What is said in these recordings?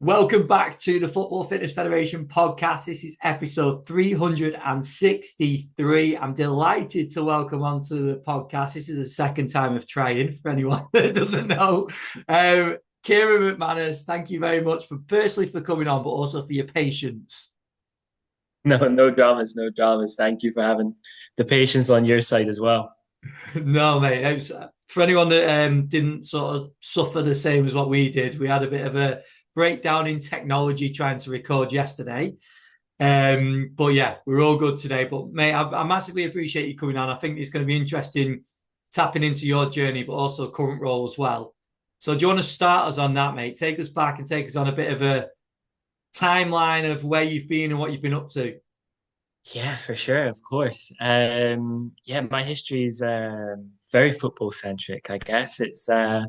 Welcome back to the Football Fitness Federation podcast. This is episode 363. I'm delighted to welcome onto the podcast. This is the second time of trying for anyone that doesn't know. Kieran McManus, thank you very much for firstly for coming on, but also for your patience. No dramas, no dramas. Thank you for having the patience on your side as well. No, mate. For anyone that didn't sort of suffer the same as what we did, we had a bit of a breakdown in technology trying to record yesterday. But yeah, we're all good today. But mate, I massively appreciate you coming on. I think it's going to be interesting tapping into your journey, but also current role as well. So do you want to start us on that, mate? Take us back and take us on a bit of a timeline of where you've been and what you've been up to. Yeah, for sure, of course. Yeah, my history is very football centric, I guess. I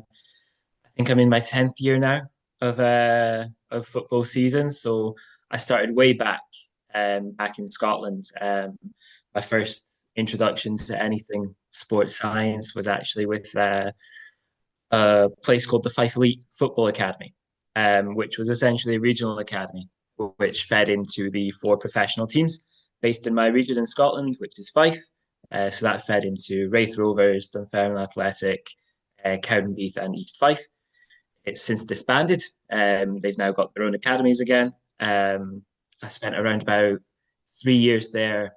think I'm in my 10th year now of football season. So I started way back in Scotland. My first introduction to anything sports science was actually with a place called the Fife Elite Football Academy, which was essentially a regional academy, which fed into the four professional teams based in my region in Scotland, which is Fife. So that fed into Raith Rovers, Dunfermline Athletic, Cowdenbeath, and East Fife. It's since disbanded. They've now got their own academies again. I spent around about 3 years there,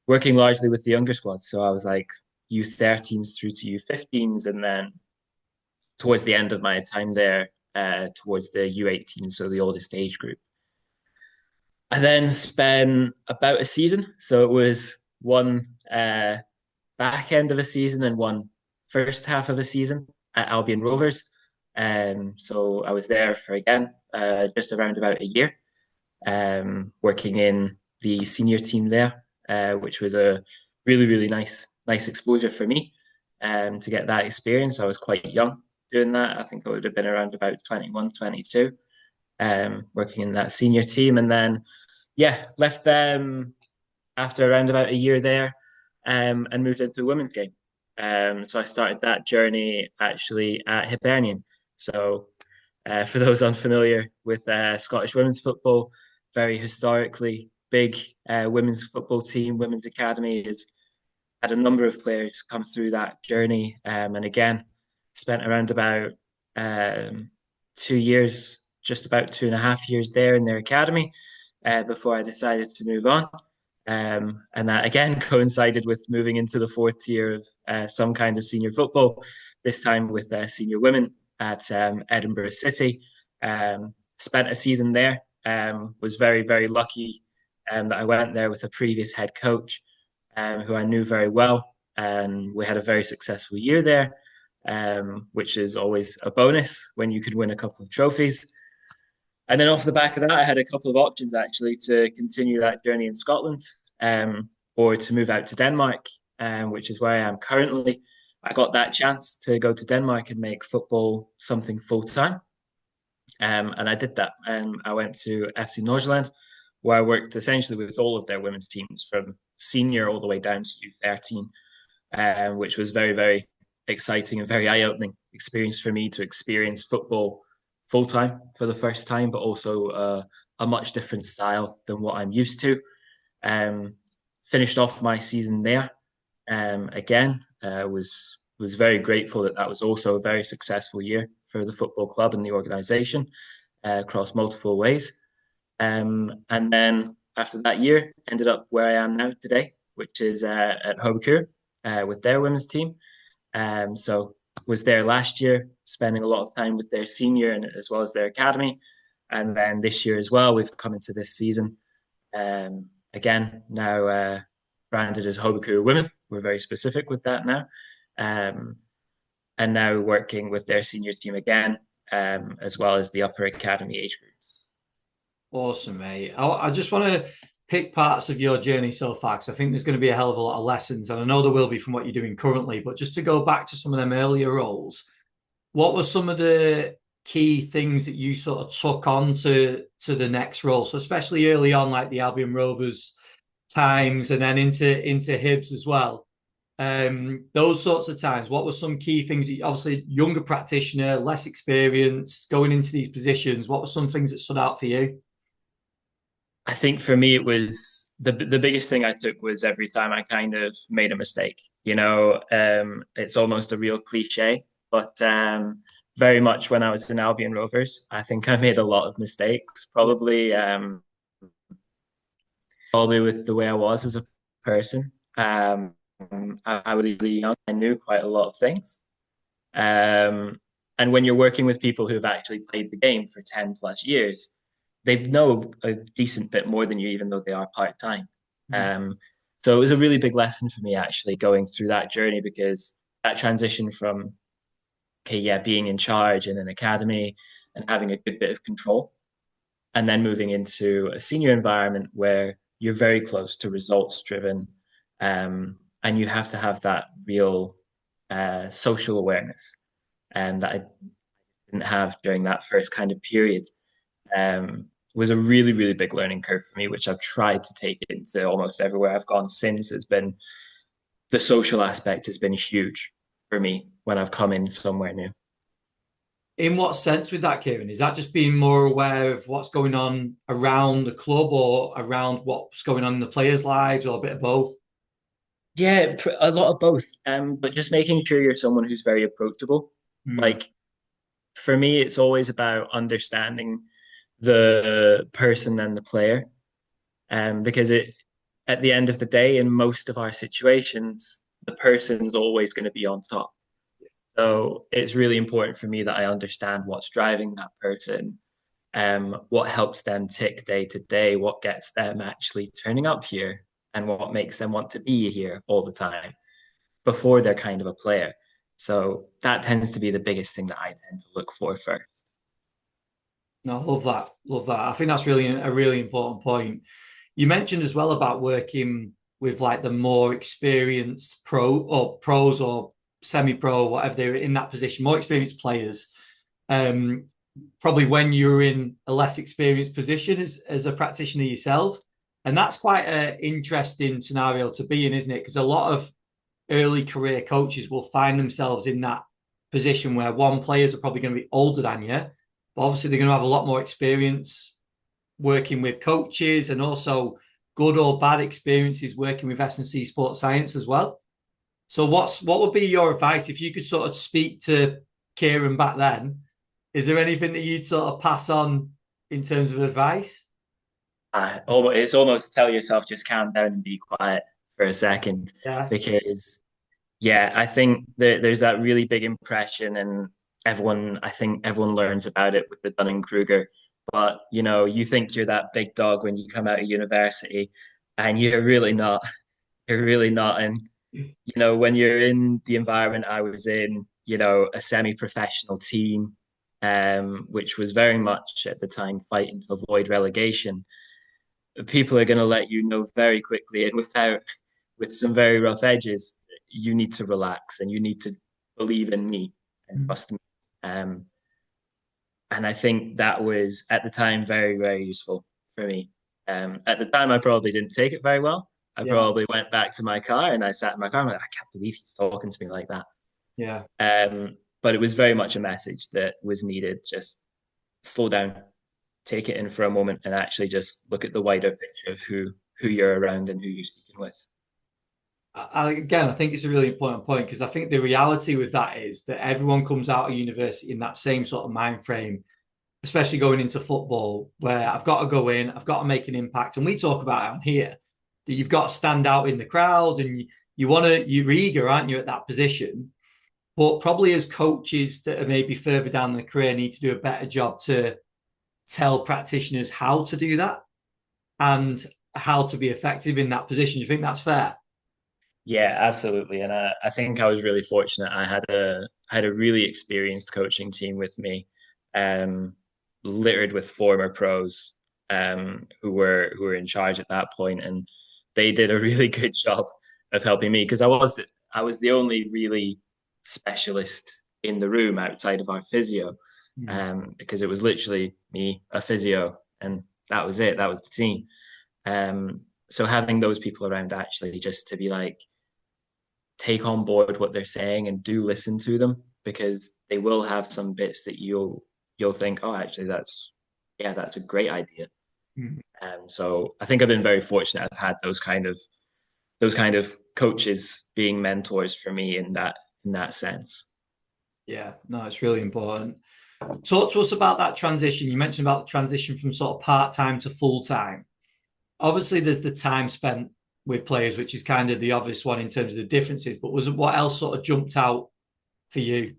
working largely with the younger squads. So I was like U13s through to U15s, and then towards the end of my time there, towards the U18, so the oldest age group. I then spent about a season. So it was one back end of a season and one first half of a season at Albion Rovers. So I was there for, again, just around about a year, working in the senior team there, which was a really nice exposure for me to get that experience. I was quite young doing that. I think I would have been around about 21, 22, working in that senior team. And then, yeah, left them after around about a year there, and moved into the women's game. So I started that journey actually at Hibernian. So for those unfamiliar with Scottish women's football, very historically big women's football team, women's academy has had a number of players come through that journey, and again spent around about 2 years, just about 2.5 years there in their academy before I decided to move on. And that again coincided with moving into the fourth year of some kind of senior football, this time with senior women at Edinburgh City. Spent a season there, was very lucky that I went there with a previous head coach who I knew very well. And we had a very successful year there, which is always a bonus when you could win a couple of trophies. And then off the back of that, I had a couple of options actually to continue that journey in Scotland, or to move out to Denmark, which is where I am currently. I got that chance to go to Denmark and make football something full time. And I did that. I went to FC Nordsjælland, where I worked essentially with all of their women's teams from senior all the way down to U13, which was very exciting and very eye-opening experience for me to experience football full time for the first time, but also a much different style than what I'm used to. Finished off my season there. Again, was very grateful that that was also a very successful year for the football club and the organisation across multiple ways. And then after that year, ended up where I am now today, which is at Køge with their women's team. So was there last year, spending a lot of time with their senior and as well as their academy. And then this year as well, we've come into this season. Again, now branded as Hoboken Women. We're very specific with that now. And now working with their senior team again, as well as the upper academy age groups. Awesome, mate. I just want to pick parts of your journey so far because I think there's going to be a hell of a lot of lessons, and I know there will be from what you're doing currently. But just to go back to some of them earlier roles, what were some of the key things that you sort of took on to the next role? So especially early on, like the Albion Rovers times, and then into Hibs as well. those sorts of times, what were some key things that, obviously younger practitioner, less experienced, going into these positions, what were some things that stood out for you? I think for me, it was the biggest thing I took was every time I kind of made a mistake. It's almost a real cliche, but very much when I was in Albion Rovers, I think I made a lot of mistakes. Yeah. Probably with the way I was as a person. I was really young. I knew quite a lot of things. Um, and when you're working with people who've actually played the game for 10 plus years, they know a decent bit more than you, even though they are part time. Mm. So it was a really big lesson for me actually going through that journey because that transition from, okay, yeah, being in charge in an academy and having a good bit of control, and then moving into a senior environment where you're very close to results driven, and you have to have that real social awareness that I didn't have during that first kind of period. Was a really, really big learning curve for me, which I've tried to take into almost everywhere I've gone since. It's been the social aspect has been huge for me when I've come in somewhere new. In what sense with that, Kieran? Is that just being more aware of what's going on around the club or around what's going on in the players' lives or a bit of both? Yeah, a lot of both. But just making sure you're someone who's very approachable. Mm. Like for me, it's always about understanding the person and the player. Because at the end of the day, in most of our situations, the person's always going to be on top. So it's really important for me that I understand what's driving that person, what helps them tick day to day, what gets them actually turning up here, and what makes them want to be here all the time before they're kind of a player. So that tends to be the biggest thing that I tend to look for first. No, love that. Love that. I think that's really a really important point. You mentioned as well about working with like the more experienced pros or semi-pro, whatever they're in that position, more experienced players. Um, Probably when you're in a less experienced position as a practitioner yourself. And that's quite an interesting scenario to be in, isn't it? Because a lot of early career coaches will find themselves in that position where one players are probably going to be older than you, but obviously they're going to have a lot more experience working with coaches and also good or bad experiences working with S&C Sports Science as well. So what would be your advice if you could sort of speak to Kieran back then? Is there anything that you'd sort of pass on in terms of advice? It's almost tell yourself just calm down and be quiet for a second Yeah. because yeah, I think there's that really big impression, and I think everyone learns about it with the Dunning-Kruger. But you think you're that big dog when you come out of university, and you're really not. You're really not. And when you're in the environment I was in, a semi-professional team, which was very much at the time fighting to avoid relegation, people are going to let you know very quickly and with some very rough edges, you need to relax and you need to believe in me and trust me. Um, and I think that was at the time very, very useful for me. At the time, I probably didn't take it very well. I Yeah. probably went back to my car and I sat in my car. I'm like, I can't believe he's talking to me like that. Yeah. But it was very much a message that was needed. Just slow down, take it in for a moment, and actually just look at the wider picture of who you're around and who you're speaking with. Again, I think it's a really important point because I think the reality with that is that everyone comes out of university in that same sort of mind frame, especially going into football, where I've got to go in, I've got to make an impact. And we talk about it on here that you've got to stand out in the crowd and you're eager, aren't you, at that position? But probably as coaches that are maybe further down in the career need to do a better job to tell practitioners how to do that and how to be effective in that position. Do you think that's fair? Yeah, absolutely. And I think I was really fortunate. I had a really experienced coaching team with me, um, littered with former pros, who were in charge at that point, and they did a really good job of helping me because I was the only really specialist in the room outside of our physio, Mm. because it was literally me, a physio, and that was it. That was the team. So having those people around actually just to be like, take on board what they're saying and do listen to them, because they will have some bits that you'll think, oh, actually, that's a great idea. Mhm. So I think I've been very fortunate. I've had those kind of coaches being mentors for me in that sense. Yeah, no, it's really important. Talk to us about that transition. You mentioned about the transition from sort of part-time to full-time. Obviously, there's the time spent with players, which is kind of the obvious one in terms of the differences, but was it what else sort of jumped out for you?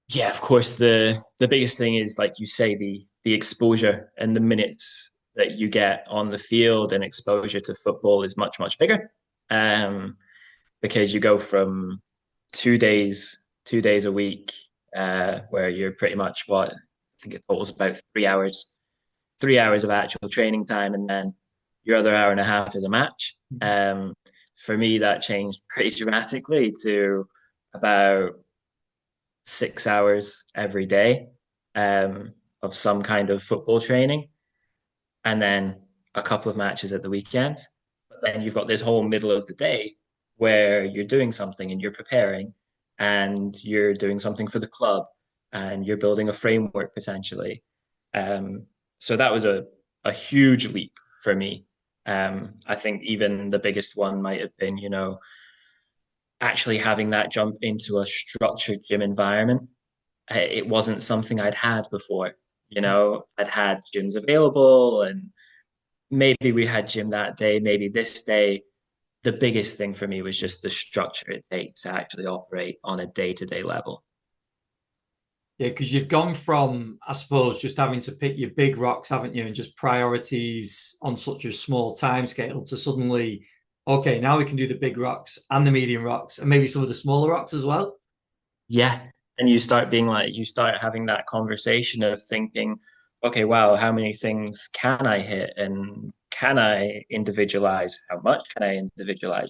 Yeah, of course, the biggest thing is, like you say, the exposure and the minutes that you get on the field, and exposure to football is much, much bigger. Um, because you go from 2 days a week, where you're pretty much, what I think it totals about 3 hours of actual training time, and then your other hour and a half is a match. For me, that changed pretty dramatically to about 6 hours every day, of some kind of football training, and then a couple of matches at the weekends. But then you've got this whole middle of the day where you're doing something and you're preparing, and you're doing something for the club, and you're building a framework potentially. So that was a huge leap for me. I think even the biggest one might have been, actually having that jump into a structured gym environment. It wasn't something I'd had before. I'd had gyms available, and maybe we had gym that day, maybe this day. The biggest thing for me was just the structure it takes to actually operate on a day-to-day level. Yeah, because you've gone from, I suppose, just having to pick your big rocks, haven't you, and just priorities on such a small time scale to suddenly, okay, now we can do the big rocks and the medium rocks and maybe some of the smaller rocks as well. Yeah. And you start having that conversation of thinking, okay, wow, how many things can I hit? And can I individualize? How much can I individualize?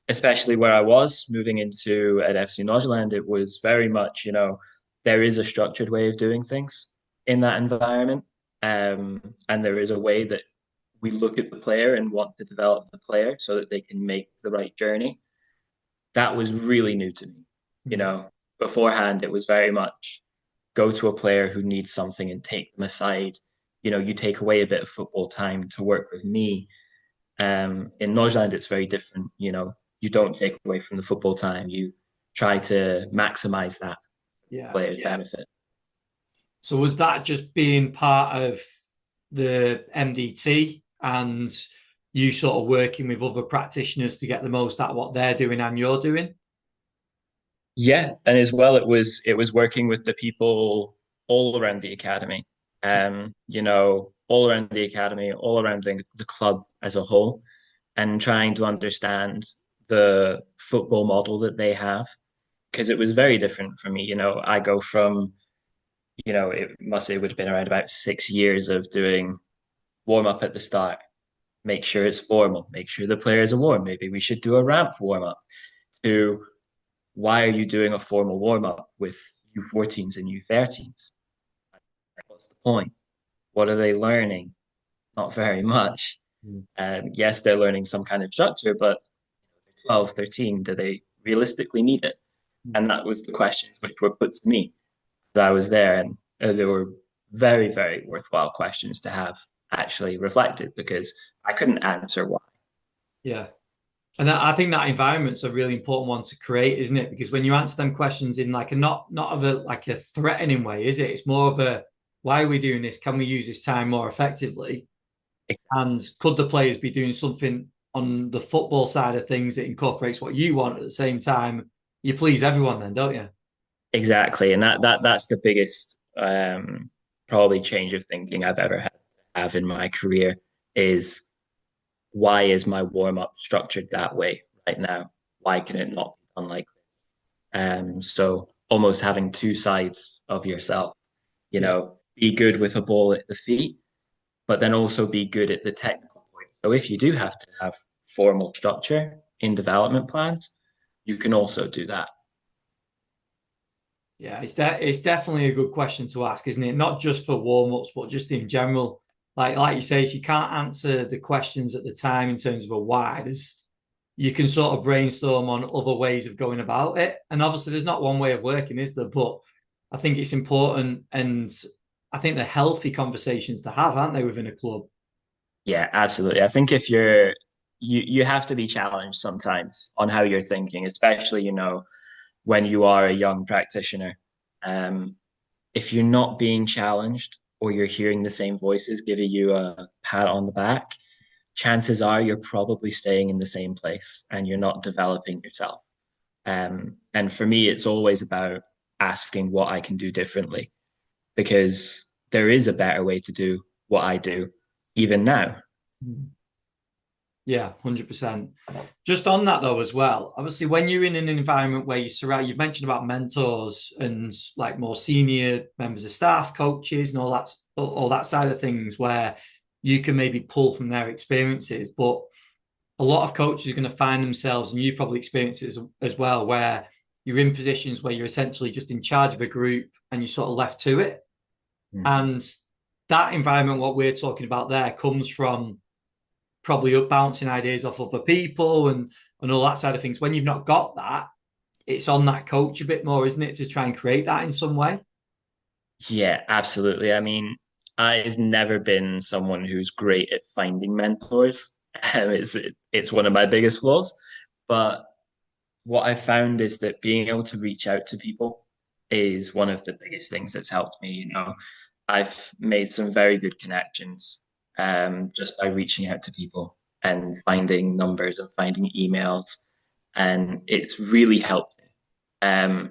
Especially where I was moving into at FC Nordjylland, it was very much, there is a structured way of doing things in that environment. And there is a way that we look at the player and want to develop the player so that they can make the right journey. That was really new to me. You know, Beforehand, it was very much go to a player who needs something and take them aside. You take away a bit of football time to work with me. In Nordjylland, it's very different. You don't take away from the football time. You try to maximize that Yeah. player's benefit. So was that just being part of the MDT and you sort of working with other practitioners to get the most out of what they're doing and you're doing? Yeah, and as well, it was working with the people all around the academy. All around the academy, all around the club as a whole, and trying to understand the football model that they have, because it was very different for me. I go from, it would have been around about 6 years of doing warm up at the start, make sure it's formal, make sure the players are warm. Maybe we should do a ramp warm up. To why are you doing a formal warm up with U14s and U13s? What's the point? What are they learning? Not very much. Yes, they're learning some kind of structure, but 12, 13, do they realistically need it? And that was the questions which were put to me as I was there. And they were very, very worthwhile questions to have actually reflected, because I couldn't answer why. Yeah. And I think that environment's a really important one to create, isn't it? Because when you answer them questions in like a not of a like a threatening way, is it? It's more of a why are we doing this? Can we use this time more effectively? And could the players be doing something on the football side of things that incorporates what you want at the same time? You please everyone then, don't you? Exactly. And that's the biggest probably change of thinking I've ever had to have in my career is, why is my warm up structured that way right now? Why can it not be done like this? So almost having two sides of yourself, Yeah. be good with a ball at the feet, but then also be good at the technical point. So if you do have to have formal structure in development plans, you can also do that. Yeah, it's definitely a good question to ask, isn't it? Not just for warm-ups, but just in general. Like you say, if you can't answer the questions at the time in terms of a why, you can sort of brainstorm on other ways of going about it. And obviously, there's not one way of working, is there? But I think it's important, and I think they're healthy conversations to have, aren't they, within a club? Yeah, absolutely. I think if you have to be challenged sometimes on how you're thinking, especially, when you are a young practitioner. Um, if you're not being challenged or you're hearing the same voices giving you a pat on the back, chances are you're probably staying in the same place and you're not developing yourself. And for me, it's always about asking what I can do differently because there is a better way to do what I do, even now. Yeah, 100%. Just on that though, as well, obviously, when you're in an environment where you've mentioned about mentors and like more senior members of staff, coaches, and all that side of things, where you can maybe pull from their experiences. But a lot of coaches are going to find themselves, and you've probably experienced it as well, where you're in positions where you're essentially just in charge of a group and you're sort of left to it. Mhm. And that environment, what we're talking about there, comes from probably up bouncing ideas off other people and all that side of things. When you've not got that, it's on that coach a bit more, isn't it, to try and create that in some way? Yeah, absolutely. I mean, I've never been someone who's great at finding mentors. It's one of my biggest flaws. But what I found is that being able to reach out to people is one of the biggest things that's helped me. I've made some very good connections just by reaching out to people and finding numbers and finding emails, and it's really helped me.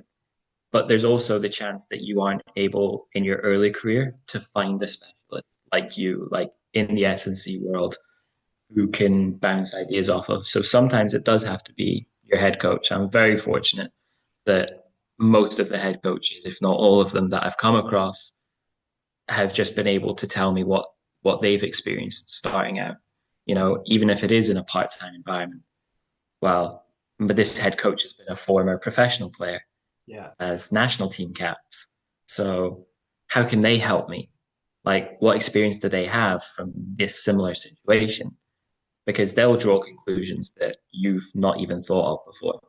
But there's also the chance that you aren't able in your early career to find a specialist like you, like in the S&C world, who can bounce ideas off of. So sometimes it does have to be your head coach. I'm very fortunate that most of the head coaches, if not all of them that I've come across, have just been able to tell me what they've experienced starting out. Even if it is in a part-time environment. Well, but this head coach has been a former professional player Yeah. as national team caps. So how can they help me? Like, what experience do they have from this similar situation? Because they'll draw conclusions that you've not even thought of before.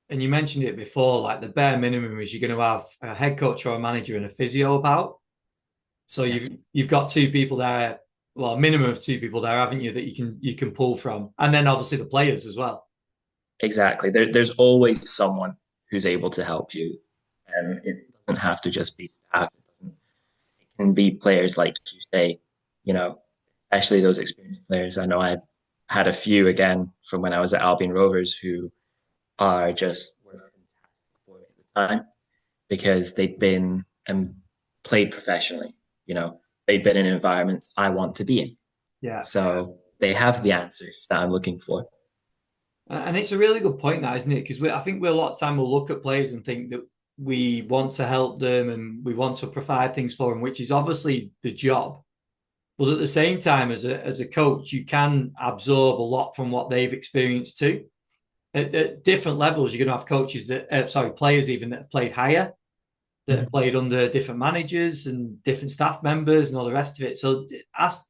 And you mentioned it before, like the bare minimum is you're going to have a head coach or a manager and a physio about. So Yeah, you've got two people there, well, a minimum of two people there, haven't you, that you can pull from, and then obviously the players as well. exactly. There's always someone who's able to help you. And it doesn't have to just be staff. It can be players like you say, you know, especially those experienced players. I know I had a few again from when I was at Albion Rovers who are just were fantastic for me at the time because they'd been and played professionally. They'd been in environments I want to be in. Yeah. So they have the answers that I'm looking for. And it's a really good point, that, isn't it? Because I think we a lot of time we'll look at players and think that we want to help them and we want to provide things for them, which is obviously the job. But at the same time, as a coach, you can absorb a lot from what they've experienced too. At different levels, you're going to have coaches players even that have played higher, that have played under different managers and different staff members and all the rest of it. So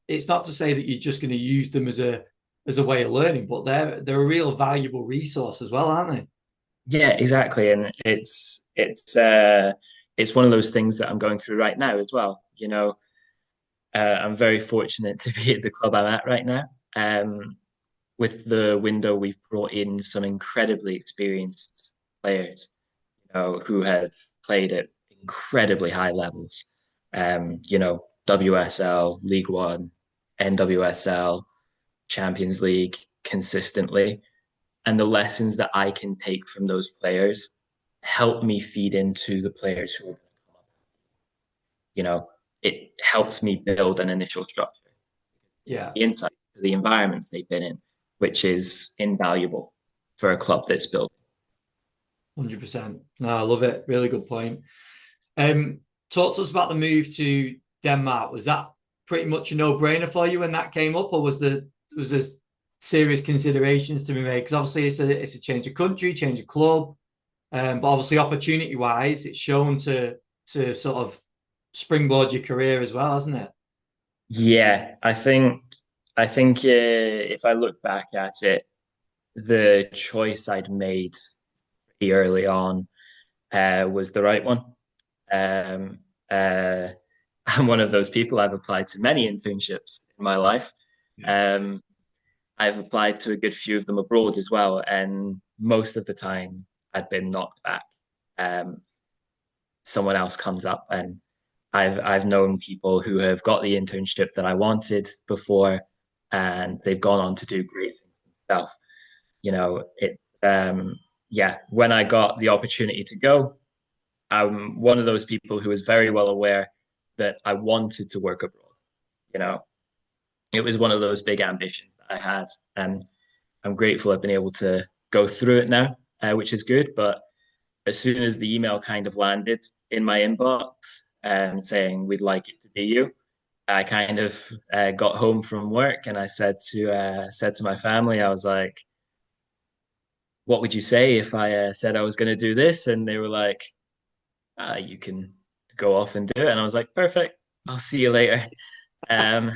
it's not to say that you're just going to use them as a way of learning, but they're a real valuable resource as well, aren't they? Yeah, exactly. And it's one of those things that I'm going through right now as well. I'm very fortunate to be at the club I'm at right now. With the window, we've brought in some incredibly experienced players, who have played at incredibly high levels. WSL, League One, NWSL, Champions League consistently. And the lessons that I can take from those players help me feed into the players who are going to come up. It helps me build an initial structure, Yeah, the insight to the environments they've been in, which is invaluable for a club that's built. 100%. No, I love it. Really good point. Um, Talk to us about the move to Denmark. Was that pretty much a no-brainer for you when that came up, or was there serious considerations to be made? Because obviously it's a change of country, change of club, but obviously opportunity-wise, it's shown to sort of springboard your career as well, hasn't it? Yeah, I think if I look back at it, the choice I'd made pretty early on was the right one. Um, uh, I'm one of those people. I've applied to many internships in my life. Yeah. Um, I've applied to a good few of them abroad as well, and most of the time I've been knocked back. Um, Someone else comes up, and I've known people who have got the internship that I wanted before, and they've gone on to do great things themselves. It's yeah. When I got the opportunity to go, I'm one of those people who was very well aware that I wanted to work abroad. You know, it was one of those big ambitions that I had, and I'm grateful I've been able to go through it now, which is good. But as soon as the email kind of landed in my inbox saying we'd like it to be you, I kind of got home from work and I said to my family, I was like, "What would you say if I said I was going to do this?" And they were like, "You can go off and do it." And I was like, "Perfect. I'll see you later. Um,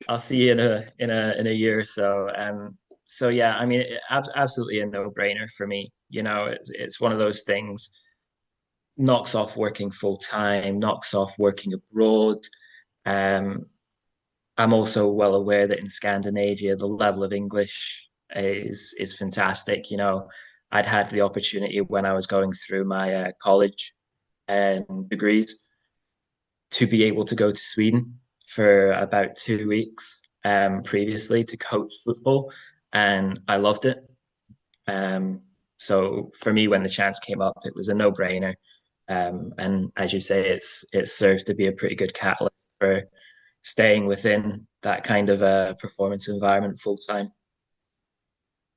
I'll see you in a year or so." So yeah, I mean, absolutely a no-brainer for me. It's one of those things. Knocks off working full time, knocks off working abroad. Um, I'm also well aware that in Scandinavia, the level of English is fantastic. I'd had the opportunity when I was going through my college degrees to be able to go to Sweden for about 2 weeks previously to coach football, and I loved it. So for me, when the chance came up, it was a no-brainer. And as you say, it's served to be a pretty good catalyst for staying within that kind of a performance environment full time.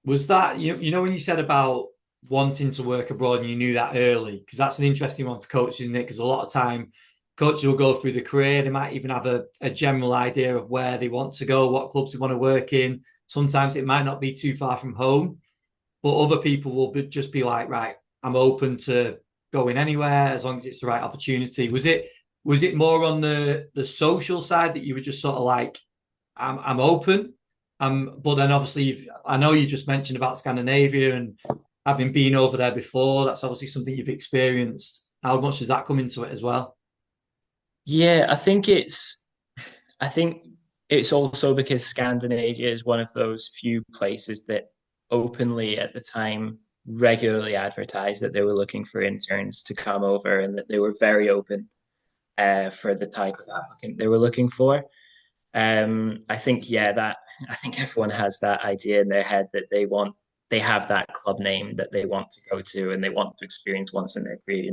Was that you know when you said about wanting to work abroad and you knew that early? Because that's an interesting one for coaches, isn't it? Because a lot of time coaches will go through the career, they might even have a general idea of where they want to go, what clubs they want to work in. Sometimes it might not be too far from home, but other people will just be like, right, I'm open to going anywhere as long as it's the right opportunity. Was it more on the social side that you were just sort of like, I'm open. But then obviously I know you just mentioned about Scandinavia and having been over there before. That's obviously something you've experienced. How much does that come into it as well? Yeah, I think it's also because Scandinavia is one of those few places that openly at the time regularly advertised that they were looking for interns to come over and that they were very open for the type of applicant they were looking for. I think yeah, that I think everyone has that idea in their head that they have that club name that they want to go to and they want to experience once in their career.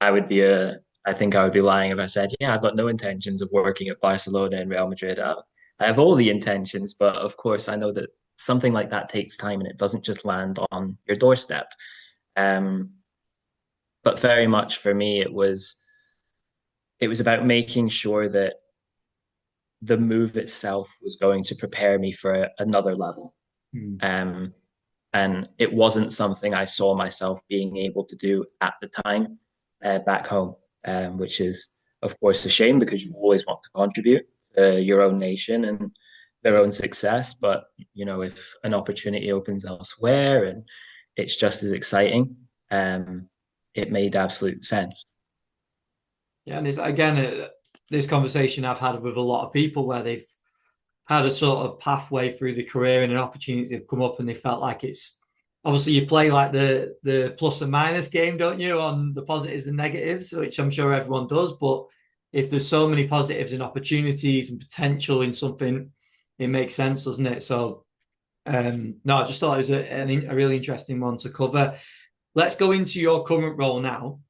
I would be a I think I would be lying if I said, yeah, I've got no intentions of working at Barcelona and Real Madrid. I have all the intentions, but of course I know that something like that takes time and it doesn't just land on your doorstep. Um, but very much for me, it was about making sure that the move itself was going to prepare me for another level. Hmm. Um, and it wasn't something I saw myself being able to do at the time back home, which is, of course, a shame because you always want to contribute to your own nation and their own success. But, if an opportunity opens elsewhere and it's just as exciting, it made absolute sense. Yeah, and it's again this conversation I've had with a lot of people where they've had a sort of pathway through the career and an opportunities have come up and they felt like it's obviously you play like the plus and minus game, don't you, on the positives and negatives, which I'm sure everyone does. But if there's so many positives and opportunities and potential in something, it makes sense, doesn't it? So no, I just thought it was a really interesting one to cover. Let's go into your current role now.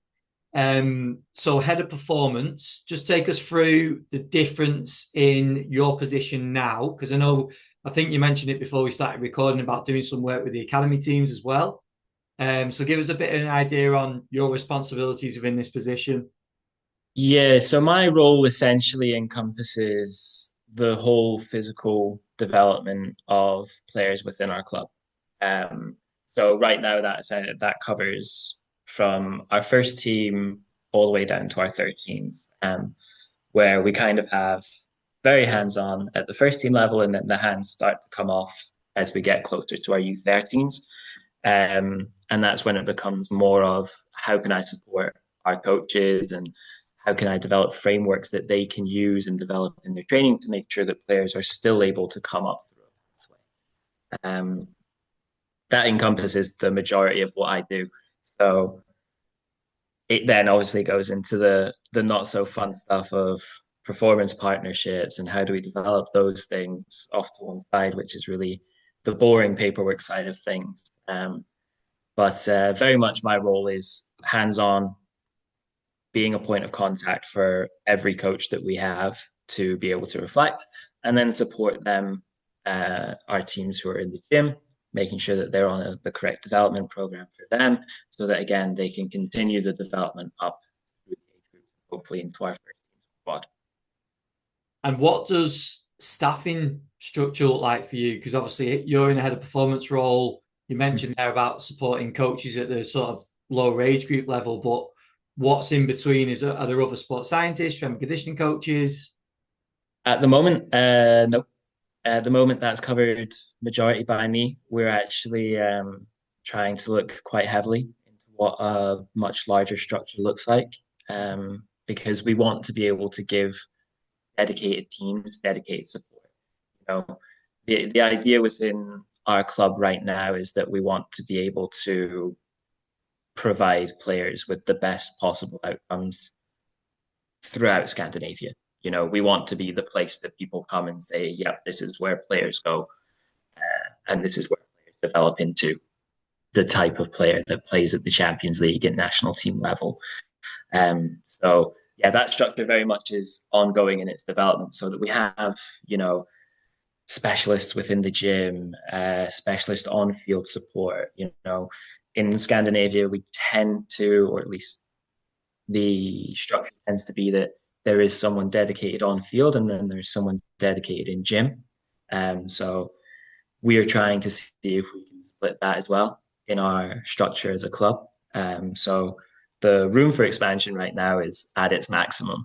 So head of performance, just take us through the difference in your position now, because I think you mentioned it before we started recording about doing some work with the academy teams as well. So give us a bit of an idea on your responsibilities within this position. Yeah, so my role essentially encompasses the whole physical development of players within our club. So right now that covers from our first team all the way down to our 13s, where we kind of have very hands-on at the first team level, and then the hands start to come off as we get closer to our U13s. And that's when it becomes more of how can I support our coaches and how can I develop frameworks that they can use and develop in their training to make sure that players are still able to come up through a pathway. That encompasses the majority of what I do. So it then obviously goes into the not so fun stuff of performance partnerships and how do we develop those things off to one side, which is really the boring paperwork side of things. But very much my role is hands-on, being a point of contact for every coach that we have to be able to reflect and then support them, our teams who are in the gym, making sure that they're on the correct development program for them so that, again, they can continue the development up through the age group, hopefully into our first team squad. And what does staffing structure look like for you? Because obviously you're in a head of performance role. You mentioned there about supporting coaches at the sort of lower age group level, but what's in between? Are there other sports scientists, strength and conditioning coaches? At the moment, no. At the moment, that's covered majority by me. We're actually trying to look quite heavily into what a much larger structure looks like, because we want to be able to give dedicated teams, dedicated support. You know, the idea within our club right now is that we want to be able to provide players with the best possible outcomes throughout Scandinavia. You know, we want to be the place that people come and say, "Yeah, this is where players go, and this is where players develop into the type of player that plays at the Champions League and national team level." So yeah, that structure very much is ongoing in its development, so that we have, you know, specialists within the gym, specialist on-field support. You know, in Scandinavia, we tend to, or at least the structure tends to be that there is someone dedicated on field and then there's someone dedicated in gym. So we are trying to see if we can split that as well in our structure as a club. So the room for expansion right now is at its maximum.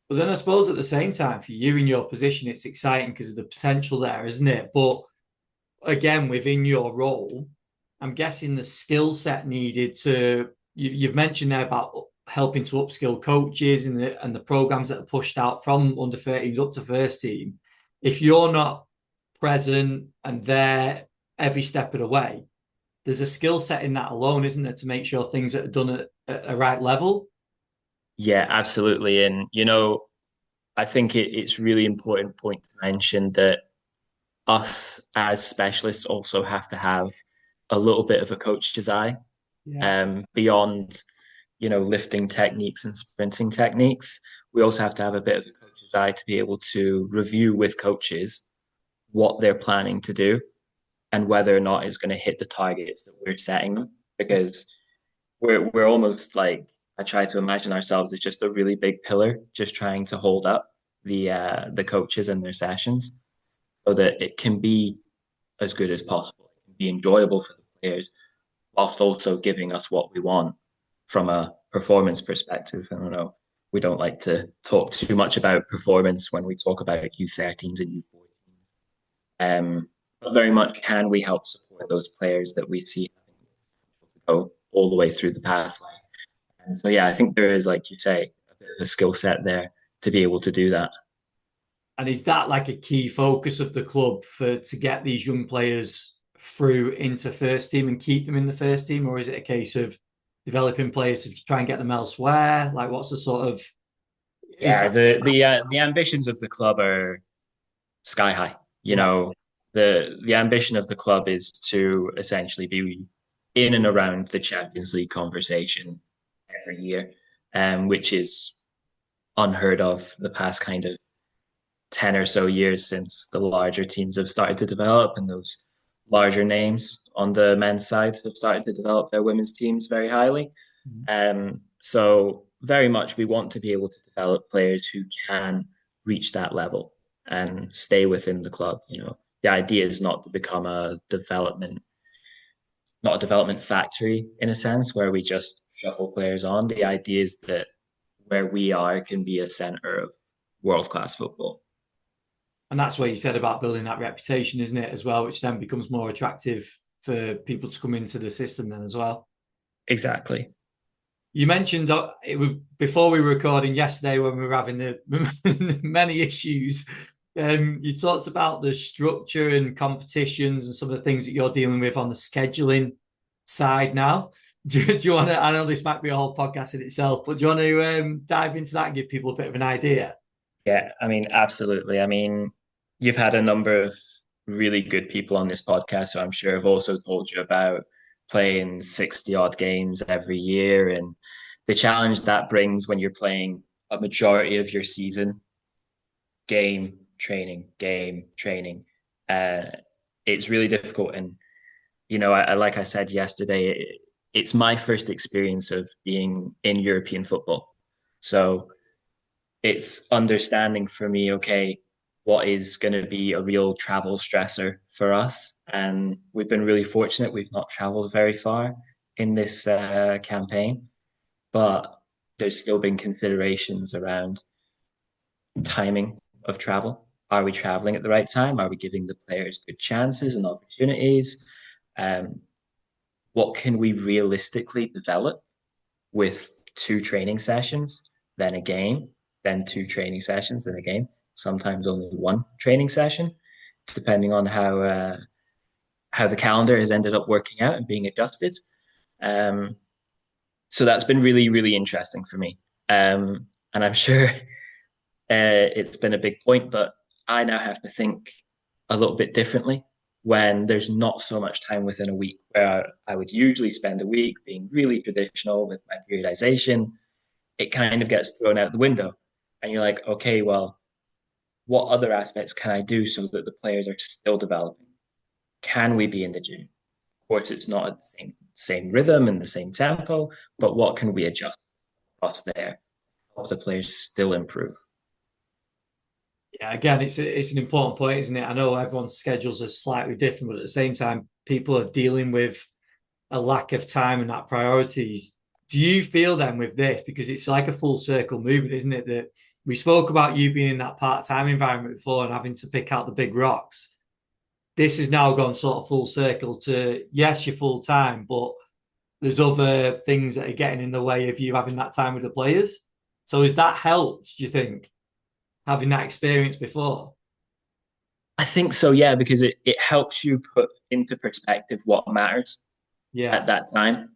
But then I suppose at the same time, for you in your position, it's exciting because of the potential there, isn't it? But again, within your role, I'm guessing the skill set needed to, you've mentioned there about helping to upskill coaches and the programs that are pushed out from under 13s up to first team. If you're not present and there every step of the way, there's a skill set in that alone, isn't there, to make sure things are done at a right level? Yeah, absolutely. And, you know, I think it's really important point to mention that us as specialists also have to have a little bit of a coach's eye, Yeah. beyond, you know, lifting techniques and sprinting techniques. We also have to have a bit of a coach's eye to be able to review with coaches what they're planning to do and whether or not it's going to hit the targets that we're setting them. Because we're almost like, I try to imagine ourselves as just a really big pillar, just trying to hold up the coaches and their sessions so that it can be as good as possible. It can be enjoyable for the players, whilst also giving us what we want from a performance perspective. I don't know. We don't like to talk too much about performance when we talk about U13s and U14s. But very much can we help support those players that we see go all the way through the pathway. And so, yeah, I think there is, like you say, a bit of a skill set there to be able to do that. And is that like a key focus of the club for to get these young players through into first team and keep them in the first team, or is it a case of developing players to try and get them elsewhere? Like, what's the sort of is Yeah, that? the ambitions of the club are sky high. You Yeah, know, the ambition of the club is to essentially be in and around the Champions League conversation every year, which is unheard of the past kind of 10 or so years since the larger teams have started to develop and those larger names on the men's side have started to develop their women's teams very highly. So very much we want to be able to develop players who can reach that level and stay within the club. You know, the idea is not to become not a development factory in a sense where we just shuffle players on. The idea is that where we are can be a center of world class football. And that's what you said about building that reputation, isn't it, as well, which then becomes more attractive for people to come into the system then as well. Exactly. You mentioned it was before we were recording yesterday when we were having the many issues. You talked about the structure and competitions and some of the things that you're dealing with on the scheduling side now. Do you want to? I know this might be a whole podcast in itself, but do you want to dive into that and give people a bit of an idea? Yeah, I mean, absolutely. I mean, you've had a number of really good people on this podcast, so I'm sure have also told you about playing 60 odd games every year and the challenge that brings when you're playing a majority of your season, game, training, game, training. Uh, it's really difficult. And, like I said yesterday, it's my first experience of being in European football. So it's understanding for me, okay, what is going to be a real travel stressor for us. And we've been really fortunate. We've not traveled very far in this campaign, but there's still been considerations around timing of travel. Are we traveling at the right time? Are we giving the players good chances and opportunities? Um, what can we realistically develop with two training sessions, then a game, then two training sessions, then a game. Sometimes only one training session, depending on how the calendar has ended up working out and being adjusted. Um, so that's been really, really interesting for me. And I'm sure it's been a big point, but I now have to think a little bit differently when there's not so much time within a week, where I would usually spend a week being really traditional with my periodization. It kind of gets thrown out the window. And you're like, okay, well, what other aspects can I do so that the players are still developing? Can we be in the gym? Of course, it's not at the same rhythm and the same tempo, but what can we adjust across there? Help the players still improve. Yeah, again, it's an important point, isn't it? I know everyone's schedules are slightly different, but at the same time, people are dealing with a lack of time and that priorities. Do you feel then with this, because it's like a full circle movement, isn't it? That we spoke about you being in that part-time environment before and having to pick out the big rocks. This has now gone sort of full circle to yes, you're full time, but there's other things that are getting in the way of you having that time with the players. So has that helped, do you think, having that experience before? I think so, yeah, because it helps you put into perspective what matters Yeah. at that time.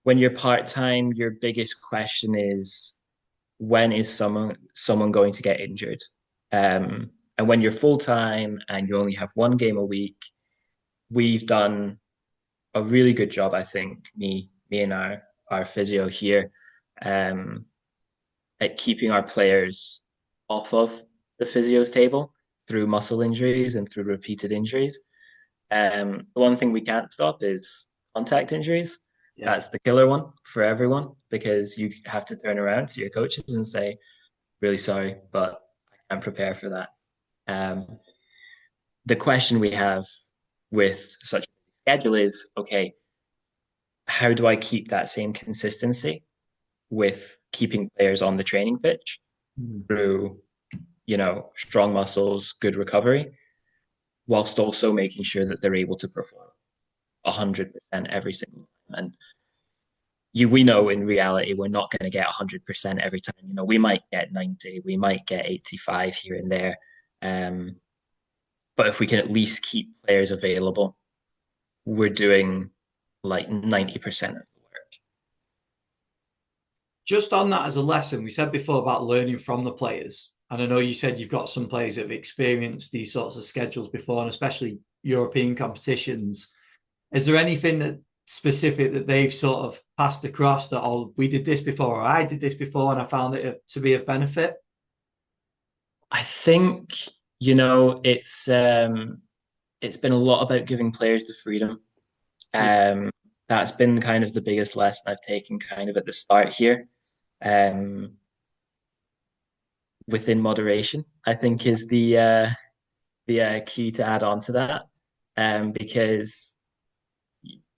When you're part time, your biggest question is when is someone going to get injured? And when you're full time and you only have one game a week, we've done a really good job, I think, me and our physio here, um, at keeping our players off of the physio's table through muscle injuries and through repeated injuries. The one thing we can't stop is contact injuries. Yeah. That's the killer one for everyone because you have to turn around to your coaches and say, really sorry, but I can't prepare for that. Um, the question we have with such a schedule is, okay, how do I keep that same consistency with keeping players on the training pitch Mm. through, strong muscles, good recovery, whilst also making sure that they're able to perform 100% every single time. And we know in reality we're not going to get 100% every time. We might get 90, we might get 85 here and there. But if we can at least keep players available, we're doing like 90% of the work. Just on that as a lesson, we said before about learning from the players. And I know you said you've got some players that have experienced these sorts of schedules before, and especially European competitions. Is there anything that specific that they've sort of passed across that, oh, we did this before, or I did this before, and I found it to be of benefit? I think, it's been a lot about giving players the freedom. Yeah. That's been kind of the biggest lesson I've taken kind of at the start here. Um, Within moderation, I think is the key to add on to that. Because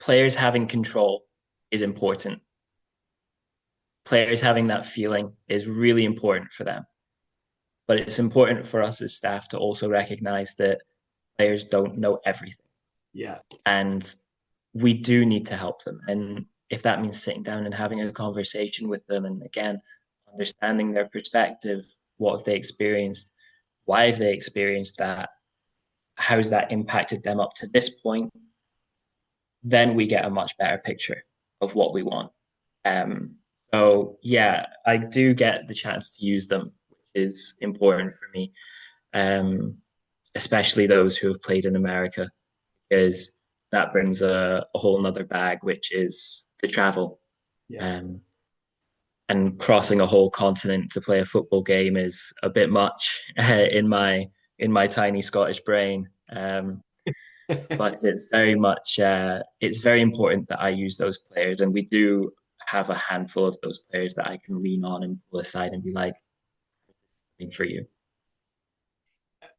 players having control is important. Players having that feeling is really important for them. But it's important for us as staff to also recognize that players don't know everything. Yeah. And we do need to help them. And if that means sitting down and having a conversation with them, and again, understanding their perspective, what have they experienced? Why have they experienced that? How's that impacted them up to this point? Then we get a much better picture of what we want. Um, so yeah, I do get the chance to use them, which is important for me, um, especially those who have played in America, because that brings a whole nother bag, which is the travel. Yeah. Um, and crossing a whole continent to play a football game is a bit much in my tiny Scottish brain. But it's very much it's very important that I use those players, and we do have a handful of those players that I can lean on and pull aside and be like, for you.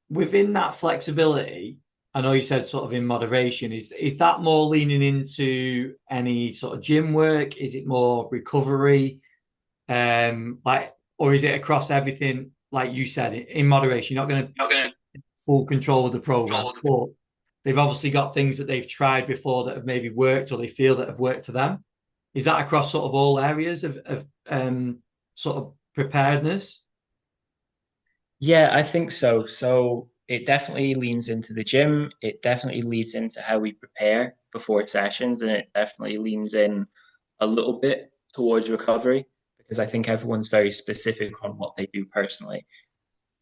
Within that flexibility, I know you said sort of in moderation, is that more leaning into any sort of gym work? Is it more recovery? Like, or is it across everything? Like you said, in moderation, you're not going to Not gonna full control of the program, control the but they've obviously got things that they've tried before that have maybe worked or they feel that have worked for them. Is that across sort of all areas of sort of preparedness? Yeah, I think so. So it definitely leans into the gym. It definitely leads into how we prepare before sessions, and it definitely leans in a little bit towards recovery because I think everyone's very specific on what they do personally.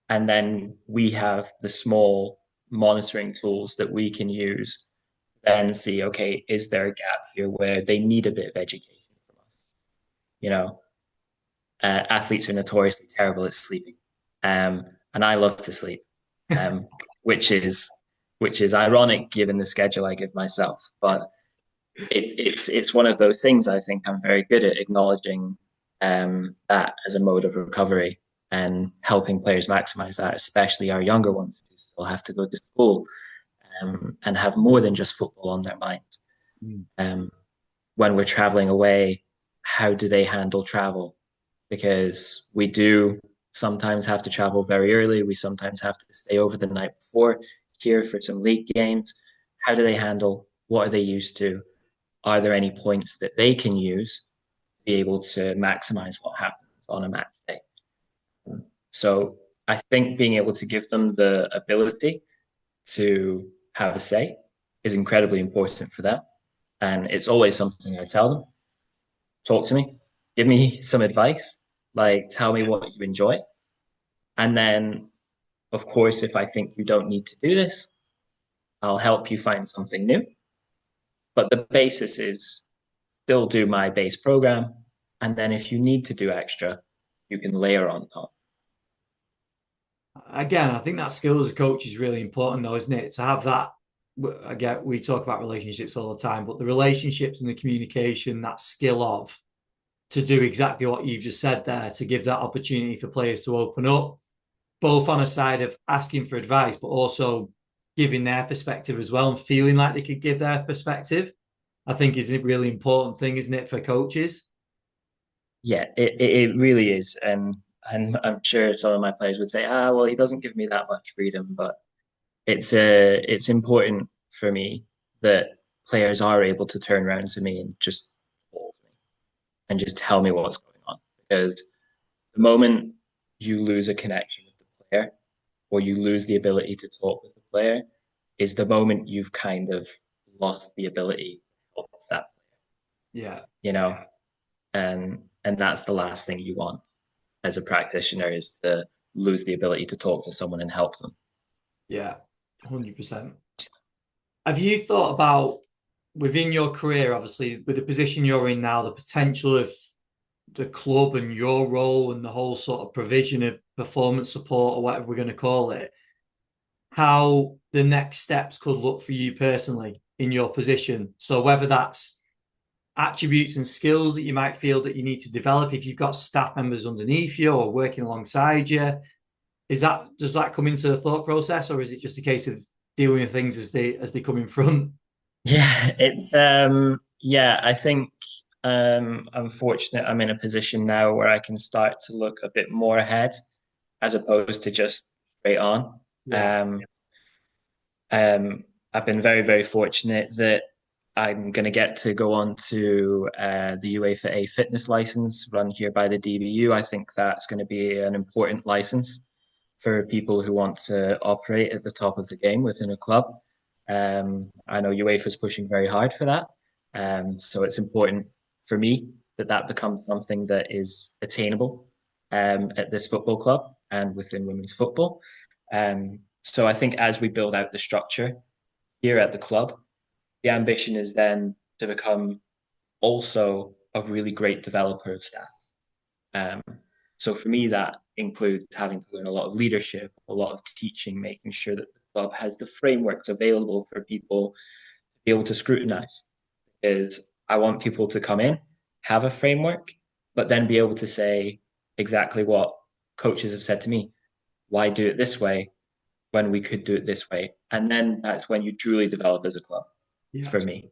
And then we have the small monitoring tools that we can use, then see, okay, is there a gap here where they need a bit of education from us? You know, athletes are notoriously terrible at sleeping, and I love to sleep, um, which is which is ironic given the schedule I give myself. But it's one of those things I think I'm very good at acknowledging that as a mode of recovery and helping players maximize that, especially our younger ones who still have to go to school and have more than just football on their minds. Mm. Um, when we're traveling away, how do they handle travel? Because we do sometimes have to travel very early. We sometimes have to stay over the night before here for some league games. How do they handle? What are they used to? Are there any points that they can use to be able to maximize what happens on a match day? So I think being able to give them the ability to have a say is incredibly important for them. And it's always something I tell them, talk to me, give me some advice, like tell me what you enjoy. And then, of course, if I think you don't need to do this, I'll help you find something new. But the basis is still do my base program. And then if you need to do extra, you can layer on top. Again, I think that skill as a coach is really important, though, isn't it? To have that. Again, we talk about relationships all the time, but the relationships and the communication, that skill of to do exactly what you've just said there, to give that opportunity for players to open up, both on a side of asking for advice, but also giving their perspective as well and feeling like they could give their perspective, I think is a really important thing, isn't it, for coaches? Yeah, it really is. And I'm sure some of my players would say, well, he doesn't give me that much freedom, but it's important for me that players are able to turn around to me and just hold me and just tell me what's going on. Because the moment you lose a connection with the player or you lose the ability to talk with the player is the moment you've kind of lost the ability to help that Yeah. you know, and that's the last thing you want as a practitioner is to lose the ability to talk to someone and help them. Yeah. 100%. Have you thought about within your career, obviously, with the position you're in now, the potential of the club and your role and the whole sort of provision of performance support or whatever we're going to call it, how the next steps could look for you personally in your position? So whether that's attributes and skills that you might feel that you need to develop if you've got staff members underneath you or working alongside you, is that does that come into the thought process, or is it just a case of dealing with things as they come in front? Yeah, it's yeah, I think I'm fortunate I'm in a position now where I can start to look a bit more ahead. as opposed to just straight on. Yeah. Um, I've been very, very fortunate that I'm going to get to go on to the UEFA A fitness license run here by the DBU. I think that's going to be an important license for people who want to operate at the top of the game within a club. I know UEFA is pushing very hard for that. So it's important for me that that becomes something that is attainable at this football club and within women's football. So I think as we build out the structure here at the club, the ambition is then to become also a really great developer of staff. Um, so for me, that includes having to learn a lot of leadership, a lot of teaching, making sure that the club has the frameworks available for people to be able to scrutinize. Is I want people to come in, have a framework, but then be able to say exactly what coaches have said to me. Why do it this way when we could do it this way? And then that's when you truly develop as a club Yeah. for me.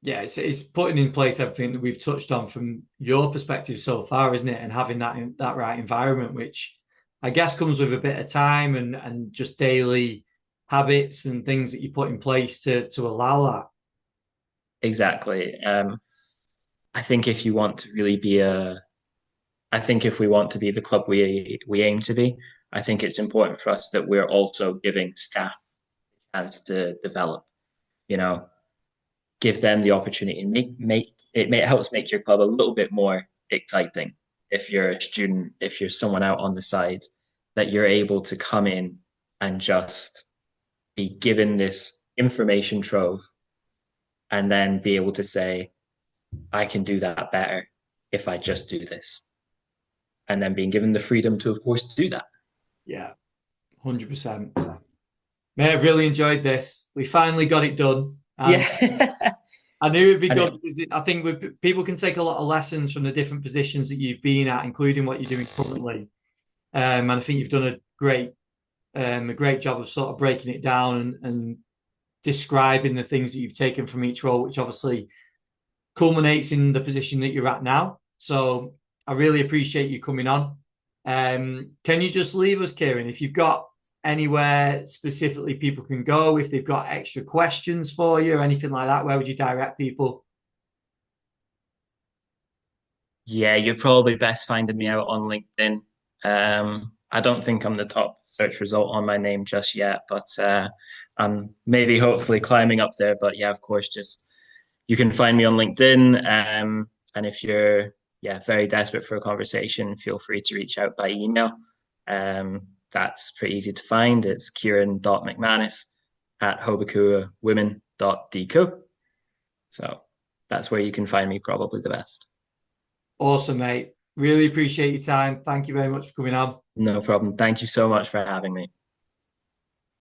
Yeah, it's putting in place everything that we've touched on from your perspective so far, isn't it? And having that right environment, which I guess comes with a bit of time and just daily habits and things that you put in place to allow that. Exactly. I think if you want to really be I think if we want to be the club we aim to be, I think it's important for us that we're also giving staff a chance to develop. You know, give them the opportunity and it helps make your club a little bit more exciting. If you're a student, if you're someone out on the side, that you're able to come in and just be given this information trove and then be able to say, I can do that better if I just do this. And then being given the freedom to, of course, do that. Yeah, 100%. Mate, I've really enjoyed this. We finally got it done. And Yeah. I knew it'd be And good because I think people can take a lot of lessons from the different positions that you've been at, including what you're doing currently. And I think you've done a great job of sort of breaking it down and describing the things that you've taken from each role, which obviously culminates in the position that you're at now. So I really appreciate you coming on. Can you just leave us, Kieran, if you've got anywhere specifically people can go, if they've got extra questions for you or anything like that, where would you direct people? yeah, you're probably best finding me out on LinkedIn. I don't think I'm the top search result on my name just yet, but I'm maybe hopefully climbing up there. But yeah, of course, just you can find me on LinkedIn. And if you're very desperate for a conversation, feel free to reach out by email. That's pretty easy to find. It's kieran.mcmanus@hobakuawomen.deco. So that's where you can find me probably the best. Awesome, mate. Really appreciate your time. Thank you very much for coming on. No problem. Thank you so much for having me.